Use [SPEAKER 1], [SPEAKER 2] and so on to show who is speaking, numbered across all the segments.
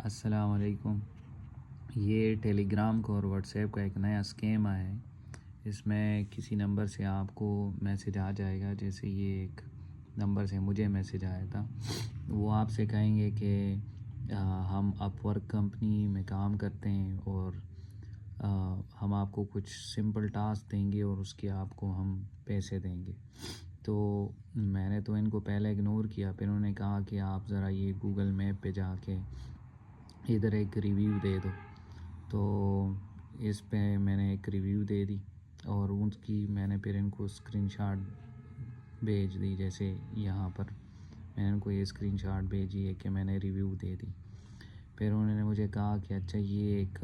[SPEAKER 1] السلام علیکم۔ یہ ٹیلی گرام کو اور واٹس ایپ کا ایک نیا اسکیم آیا ہے۔ اس میں کسی نمبر سے آپ کو میسیج آ جائے گا، جیسے یہ ایک نمبر سے مجھے میسیج آیا تھا۔ وہ آپ سے کہیں گے کہ ہم اپ ورک کمپنی میں کام کرتے ہیں اور ہم آپ کو کچھ سمپل ٹاسک دیں گے اور اس کے آپ کو ہم پیسے دیں گے۔ تو میں نے تو ان کو پہلے اگنور کیا، پھر انہوں نے کہا کہ آپ ذرا یہ گوگل میپ پہ جا کے ادھر ایک ریویو دے دو۔ تو اس پہ میں نے ایک ریویو دے دی اور اس کی میں نے پھر ان کو اسکرین شاٹ بھیج دی، جیسے یہاں پر میں نے ان کو یہ اسکرین شاٹ بھیجی ہے کہ میں نے ریویو دے دی۔ پھر انہوں نے مجھے کہا کہ اچھا یہ ایک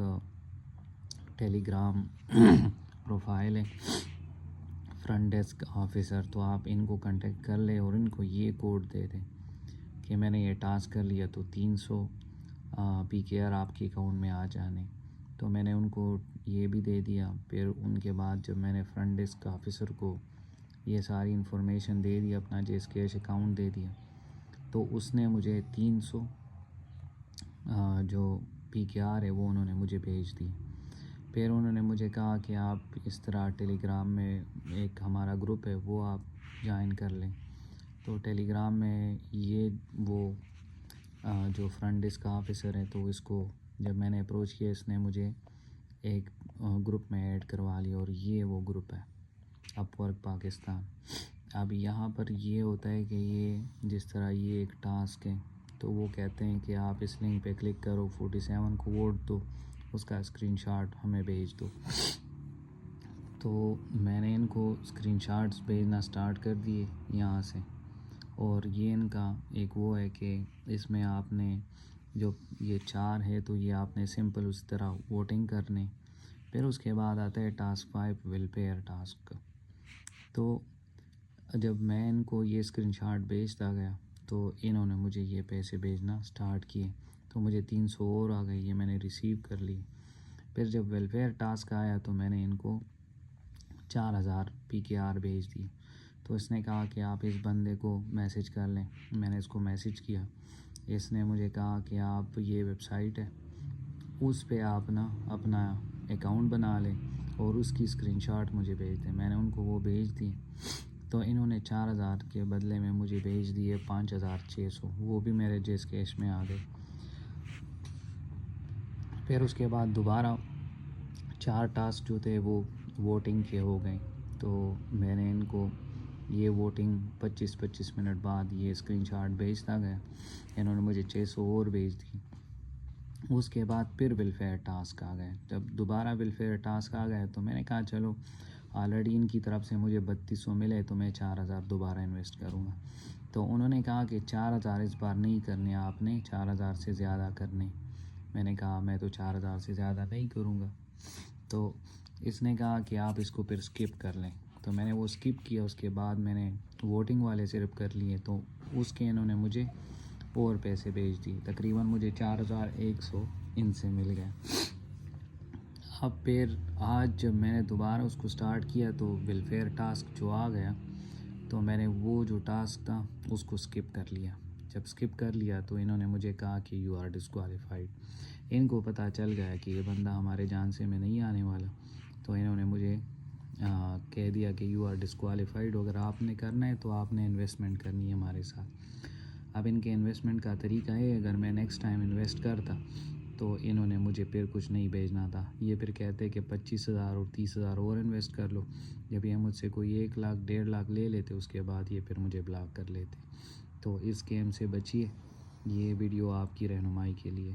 [SPEAKER 1] ٹیلی گرام پروفائل ہے فرنٹ ڈیسک آفیسر، تو آپ ان کو کنٹیکٹ کر لیں اور ان کو یہ کوڈ دے دیں کہ میں نے یہ ٹاسک کر لیا تو 300 پی کے آر آپ کے اکاؤنٹ میں آ جانے۔ تو میں نے ان کو یہ بھی دے دیا۔ پھر ان کے بعد جب میں نے فرنٹ ڈیسک آفیسر کو یہ ساری انفارمیشن دے دی، اپنا جیس کیش اکاؤنٹ دے دیا، تو اس نے مجھے 300 جو پی کے آر ہے وہ انہوں نے مجھے بھیج دی۔ پھر انہوں نے مجھے کہا کہ آپ اس طرح ٹیلی گرام میں ایک ہمارا گروپ ہے وہ آپ جوائن کر لیں۔ تو ٹیلی گرام میں یہ وہ جو فرنٹ ڈیسک آفیسر ہے، تو اس کو جب میں نے اپروچ کیا اس نے مجھے ایک گروپ میں ایڈ کروا لیا، اور یہ وہ گروپ ہے اپ ورک پاکستان۔ اب یہاں پر یہ ہوتا ہے کہ یہ جس طرح یہ ایک ٹاسک ہے، تو وہ کہتے ہیں کہ آپ اس لنک پہ کلک کرو، 47 کو ووٹ دو، اس کا اسکرین شاٹ ہمیں بھیج دو۔ تو میں نے ان کو اسکرین شاٹس بھیجنا سٹارٹ کر دیے یہاں سے، اور یہ ان کا ایک وہ ہے کہ اس میں آپ نے جو یہ 4 ہے تو یہ آپ نے سمپل اس طرح ووٹنگ کرنے۔ پھر اس کے بعد آتا ہے ٹاسک 5 ویلفیئر ٹاسک۔ تو جب میں ان کو یہ اسکرین شاٹ بھیجتا گیا تو انہوں نے مجھے یہ پیسے بھیجنا سٹارٹ کیے، تو مجھے 300 اور آ گئی، یہ میں نے ریسیو کر لی۔ پھر جب ویلفیئر ٹاسک آیا تو میں نے ان کو 4000 پی کے آر بھیج دی۔ تو اس نے کہا کہ آپ اس بندے کو میسیج کر لیں۔ میں نے اس کو میسیج کیا، اس نے مجھے کہا کہ آپ یہ ویب سائٹ ہے اس پہ آپ نا اپنا اکاؤنٹ بنا لیں اور اس کی اسکرین شاٹ مجھے بھیج دیں۔ میں نے ان کو وہ بھیج دی، تو انہوں نے 4000 کے بدلے میں مجھے بھیج دیے 5600، وہ بھی میرے جیس کیش میں آ گئے۔ پھر اس کے بعد دوبارہ 4 ٹاسک جو تھے وہ ووٹنگ کے ہو گئے، تو میں نے ان کو یہ ووٹنگ 25 منٹ بعد یہ اسکرین شاٹ بھیجتا گیا، انہوں نے مجھے 600 اور بھیج دی۔ اس کے بعد پھر ویلفیئر ٹاسک آ گئے۔ جب دوبارہ ویلفیئر ٹاسک آ گئے تو میں نے کہا چلو آلریڈی ان کی طرف سے مجھے 3200 ملے تو میں 4000 دوبارہ انویسٹ کروں گا۔ تو انہوں نے کہا کہ 4000 اس بار نہیں کرنے، آپ نے 4000 سے زیادہ کرنے۔ میں نے کہا میں تو 4000 سے زیادہ نہیں کروں گا۔ تو اس نے کہا کہ آپ اس کو پھر سکپ کر لیں، تو میں نے وہ سکپ کیا۔ اس کے بعد میں نے ووٹنگ والے صرف کر لیے، تو اس کے انہوں نے مجھے اور پیسے بھیج دیے، تقریباً مجھے 4100 ان سے مل گئے۔ اب پھر آج جب میں نے دوبارہ اس کو سٹارٹ کیا تو ویلفیئر ٹاسک جو آ گیا، تو میں نے وہ جو ٹاسک تھا اس کو سکپ کر لیا۔ جب سکپ کر لیا تو انہوں نے مجھے کہا کہ یو آر ڈسکوالیفائڈ۔ ان کو پتہ چل گیا کہ یہ بندہ ہمارے جان سے میں نہیں آنے والا، تو انہوں نے مجھے کہہ دیا کہ یو آر ڈسکوالیفائڈ، اگر آپ نے کرنا ہے تو آپ نے انویسٹمنٹ کرنی ہے ہمارے ساتھ۔ اب ان کے انویسٹمنٹ کا طریقہ ہے، اگر میں نیکسٹ ٹائم انویسٹ کرتا تو انہوں نے مجھے پھر کچھ نہیں بھیجنا تھا، یہ پھر کہتے کہ 25000 اور 30000 اور انویسٹ کر لو۔ جب یہ مجھ سے کوئی 1 لاکھ 1.5 لاکھ لے لیتے اس کے بعد یہ پھر مجھے بلاک کر لیتے۔ تو اس گیم سے بچیے، یہ ویڈیو آپ کی رہنمائی کے لیے۔